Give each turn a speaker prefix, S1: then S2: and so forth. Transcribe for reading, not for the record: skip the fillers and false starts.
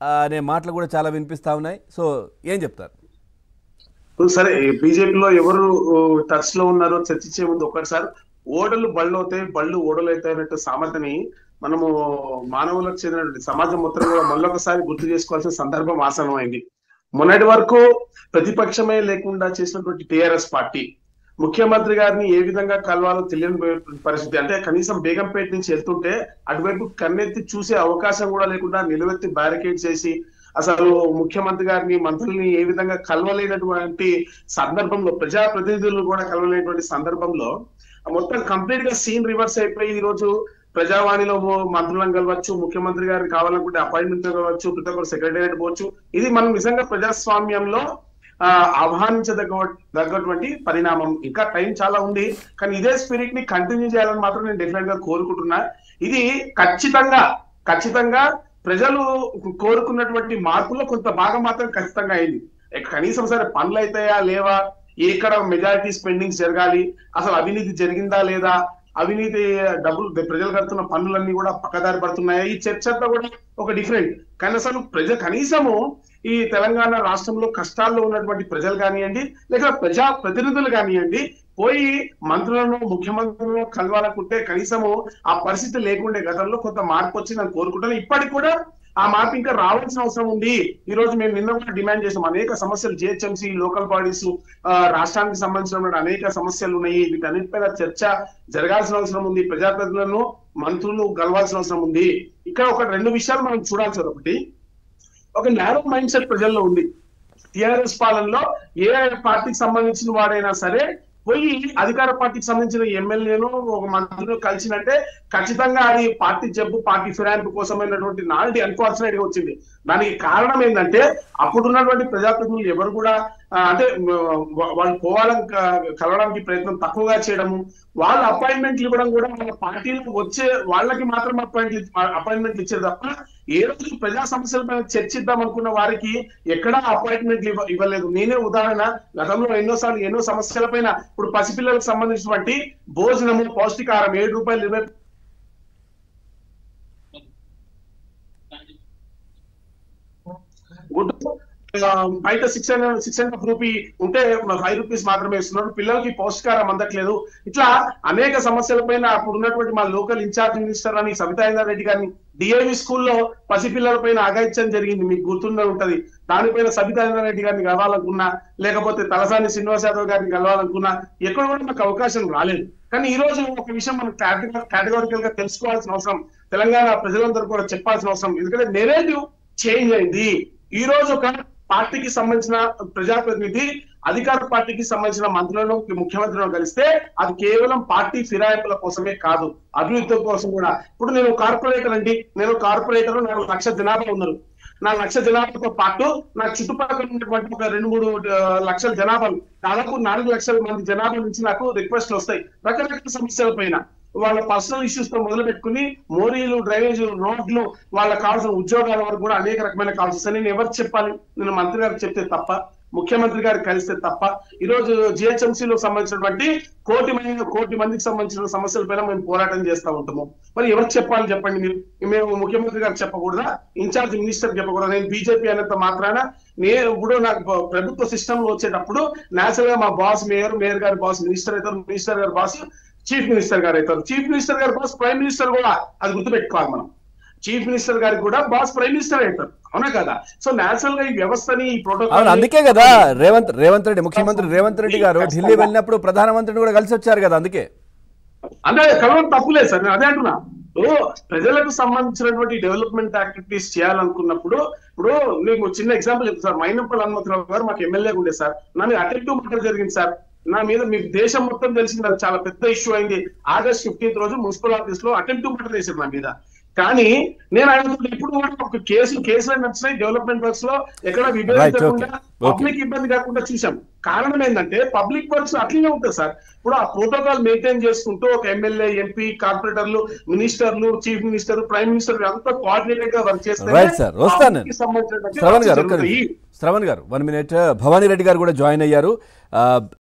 S1: అనే మాటలు కూడా చాలా వినిపిస్తా ఉన్నాయి. సో ఏం చెప్తారు?
S2: సరే, బీజేపీలో ఎవరు టచ్ లో ఉన్నారో చర్చించే ముందు ఒకసారి ఓడలు బళ్ళు అవుతాయి, బళ్ళు ఓడలు అవుతాయి అన్నట్టు సామెతని మనము మానవులకు చెందినటువంటి సమాజం మొత్తం కూడా మళ్ళొకసారి గుర్తు చేసుకోవాల్సిన సందర్భం ఆసన్నమైంది. మొన్నటి వరకు ప్రతిపక్షమే లేకుండా చేసినటువంటి టిఆర్ఎస్ పార్టీ ముఖ్యమంత్రి గారిని ఏ విధంగా కలవాలో తెలియని పరిస్థితి. అంటే కనీసం బేగంపేట నుంచి వెళ్తుంటే అటువైపు కన్నెత్తి చూసే అవకాశం కూడా లేకుండా నిలువెత్తి బ్యారికేడ్ చేసి అసలు ముఖ్యమంత్రి గారిని మంత్రుల్ని ఏ విధంగా కలవలేనటువంటి సందర్భంలో, ప్రజాప్రతినిధులు కూడా కలవలేనటువంటి సందర్భంలో మొత్తం కంప్లీట్ గా సీన్ రివర్స్ అయిపోయి ఈ రోజు ప్రజావాణిలో మంత్రులను కలవచ్చు, ముఖ్యమంత్రి గారిని కావాలనుకుంటే అపాయింట్మెంట్ కలవచ్చు, ప్రతి ఒక్కరు సెక్రటేరియట్ పోవచ్చు. ఇది మనం నిజంగా ప్రజాస్వామ్యంలో ఆహ్వానించదగ్గటువంటి పరిణామం. ఇంకా టైం చాలా ఉంది, కానీ ఇదే స్పిరిట్ ని కంటిన్యూ చేయాలని మాత్రం నేను డెఫినెట్ గా కోరుకుంటున్నా. ఇది ఖచ్చితంగా ప్రజలు కోరుకున్నటువంటి మార్పులో కొంత భాగం మాత్రం ఖచ్చితంగా అయింది. కనీసం సరే పనులు అవుతాయా లేవా, ఎక్కడ మెజారిటీ స్పెండింగ్స్ జరగాలి, అసలు అవినీతి జరిగిందా లేదా, అవినీతి డబ్బులు ప్రజలు కడుతున్న పన్నులన్నీ కూడా పక్కదారి పడుతున్నాయా, ఈ చర్చ అంతా కూడా ఒక డిఫరెంట్. కానీ అసలు కనీసము ఈ తెలంగాణ రాష్ట్రంలో కష్టాల్లో ఉన్నటువంటి ప్రజలు కానివ్వండి, లేక ప్రజా ప్రతినిధులు కానివ్వండి, పోయి మంత్రులను ముఖ్యమంత్రులను కలవాలనుకుంటే కనీసము ఆ పరిస్థితి లేకుండే. గతంలో కొంత మార్పు వచ్చి నేను కోరుకుంటాను. ఇప్పటికి కూడా ఆ మార్పు ఇంకా రావాల్సిన అవసరం ఉంది. ఈ రోజు మేము నిన్న కూడా డిమాండ్ చేసాం. అనేక సమస్యలు జిహెచ్ఎంసీ, లోకల్ బాడీస్, రాష్ట్రానికి సంబంధించిన అనేక సమస్యలు ఉన్నాయి. వీటన్నిటిపైన చర్చ జరగాల్సిన అవసరం ఉంది. ప్రజాప్రతినిధులను మంత్రులు కలవాల్సిన అవసరం ఉంది. ఇక్కడ ఒక రెండు విషయాలు మనం చూడాల్సి. ఒకటి, ఒక నేరో మైండ్ సెట్ ప్రజల్లో ఉంది. టిఆర్ఎస్ పాలనలో ఏ పార్టీకి సంబంధించిన వాడైనా సరే పోయి అధికార పార్టీకి సంబంధించిన ఎమ్మెల్యేను ఒక మంత్రులు కలిసినట్టే ఖచ్చితంగా అది పార్టీ జబ్బు, పార్టీ ఫిరాయింపు కోసమైనటువంటి నాటి అన్ఫార్చునేట్ గా వచ్చింది. దానికి కారణం ఏంటంటే అప్పుడున్నటువంటి ప్రజాప్రతినిధులు ఎవరు కూడా అంటే వాళ్ళు పోవాలని కలవడానికి ప్రయత్నం తక్కువగా చేయడము, వాళ్ళ అపాయింట్మెంట్లు ఇవ్వడం కూడా వాళ్ళ పార్టీలకు వచ్చే వాళ్ళకి మాత్రం అపాయింట్మెంట్లు ఇచ్చారు తప్ప ఏ రోజు ప్రజా సమస్యల పైన చర్చిద్దాం అనుకున్న వారికి ఎక్కడా అపాయింట్మెంట్లు ఇవ్వలేదు. నేనే ఉదాహరణ, గతంలో ఎన్నో సమస్యల పైన, ఇప్పుడు పసిపిల్లలకు సంబంధించినటువంటి భోజనము, పౌష్టికాహారం ₹7 గుడ్డు బయట 600 రూపీ ఉంటే ₹5 మాత్రమే ఇస్తున్నారు. పిల్లలకి పౌష్టికారం అందట్లేదు. ఇట్లా అనేక సమస్యల పైన అప్పుడు ఉన్నటువంటి మా లోకల్ ఇన్ఛార్జ్ మినిస్టర్ అని సబితా ఇంద్రారెడ్డి గారిని డిఐవి స్కూల్లో పసిపిల్లల పైన అఘాయిత్యం జరిగింది, మీకు గుర్తుండే ఉంటది. దానిపైన సబితా ఇంద్రారెడ్డి గారిని కలవాలనుకున్నా, లేకపోతే తలసాని శ్రీనివాస్ యాదవ్ గారిని కలవాలనుకున్నా ఎక్కడ కూడా నాకు అవకాశం రాలేదు. కానీ ఈ రోజు ఒక విషయం మనం కేటగారికల్ గా తెలుసుకోవాల్సిన అవసరం, తెలంగాణ ప్రజలందరూ కూడా చెప్పాల్సిన అవసరం. ఎందుకంటే నెరేటివ్ చేంజ్ అయింది. ఈ రోజు ఒక పార్టీకి సంబంధించిన ప్రజాప్రతినిధి అధికార పార్టీకి సంబంధించిన మంత్రులను, ముఖ్యమంత్రులను కలిస్తే అది కేవలం పార్టీ ఫిరాయింపుల కోసమే కాదు, అభివృద్ధి కోసం కూడా. ఇప్పుడు నేను కార్పొరేటర్ అండి, నాకు 1,00,000 జనాభా ఉన్నారు. 1,00,000 జనాభాతో పాటు నా చుట్టుపక్కల ఉన్నటువంటి ఒక 2-3 లక్షల జనాభాలు, దాదాపు 4 లక్షల మంది జనాభా నుంచి నాకు రిక్వెస్ట్లు వస్తాయి రకరకాల సమస్యల పైన. వాళ్ళ పర్సనల్ ఇష్యూస్ తో మొదలు పెట్టుకుని మోరీలు, డ్రైనేజీలు, రోడ్లు, వాళ్ళకి కావాల్సిన ఉద్యోగాల వరకు కూడా అనేక రకమైన కావాల్సి వస్తాయి. నేను ఎవరికి చెప్పాలి? నేను మంత్రి గారికి చెప్తే తప్ప, ముఖ్యమంత్రి గారికి కలిస్తే తప్ప. ఈ రోజు జిహెచ్ఎంసీలో సంబంధించినటువంటి కోటి మందికి సంబంధించిన సమస్యల పైన మేము పోరాటం చేస్తూ ఉంటాము. మరి ఎవరికి చెప్పాలి చెప్పండి మీరు? మేము ముఖ్యమంత్రి గారికి చెప్పకూడదా? Incharge minister చెప్పకూడదా? నేను బీజేపీ అనేంత మాత్రాన నేను ఇప్పుడు నాకు ప్రభుత్వ సిస్టమ్ లో వచ్చేటప్పుడు నేచురల్ గా మా బాస్ మేయర్ గారి బాస్ మినిస్టర్ అవుతారు, మినిస్టర్ గారి బాస్ చీఫ్ మినిస్టర్ గారు అవుతారు, చీఫ్ మినిస్టర్ గారి బాస్ ప్రైమ్ మినిస్టర్ కూడా. అది గుర్తుపెట్టుకోవాలి మనం. చీఫ్ మినిస్టర్ గారికి కూడా బాస్ ప్రైమ్ మినిస్టర్ అవుతారు, అవునా కదా? సో నేచురల్ గా ఈ వ్యవస్థని, ఈ ప్రోటోకాల్,
S1: అందుకే కదా రేవంత్ రెడ్డి, ముఖ్యమంత్రి రేవంత్ రెడ్డి గారు ఢిల్లీ వెళ్ళినప్పుడు ప్రధానమంత్రిని కూడా కలిసి వచ్చారు కదా. అందుకే
S2: అంటే కలవడం తప్పులేదు సార్, నేను అదే అంటున్నా. ప్రజలకు సంబంధించినటువంటి డెవలప్మెంట్ యాక్టివిటీస్ చేయాలనుకున్నప్పుడు, ఇప్పుడు మీకు చిన్న ఎగ్జాంపుల్ చెప్తాను సార్. మైనంపల్లి హనుమంతరావు గారు మాకు ఎమ్మెల్యేగా ఉండే సార్. నా మీద అటెంప్టివ్ మర్డర్ జరిగింది సార్. నా మీద మీకు దేశం మొత్తం తెలిసింది, అది చాలా పెద్ద ఇష్యూ అయింది. August 15th రోజు మున్సిపల్ ఆఫీస్ లో అటెంప్టివ్ మర్డర్ చేశారు నా మీద. కానీ నేను ఆయన ఇప్పుడు కూడా ఒక కేసులు నచ్చినాయి. డెవలప్మెంట్ వర్క్స్ లో ఎక్కడ విభేదించకుండా, పబ్లిక్ ఇబ్బంది కాకుండా చూసాం. కారణం ఏంటంటే పబ్లిక్ వర్క్స్ అట్లనే ఉంటుంది సార్. ఇప్పుడు ఆ ప్రోటోకాల్ మెయింటైన్ చేసుకుంటూ ఒక ఎమ్మెల్యే, ఎంపీ, కార్పొరేటర్లు, మినిస్టర్లు, చీఫ్ మినిస్టర్, ప్రైమ్ మినిస్టర్ అంతా కోఆర్డినేటెడ్ గా వర్క్ చేస్తే
S1: శ్రవణ్ గారు 1 minute, భవానీ రెడ్డి గారు కూడా జాయిన్ అయ్యారు.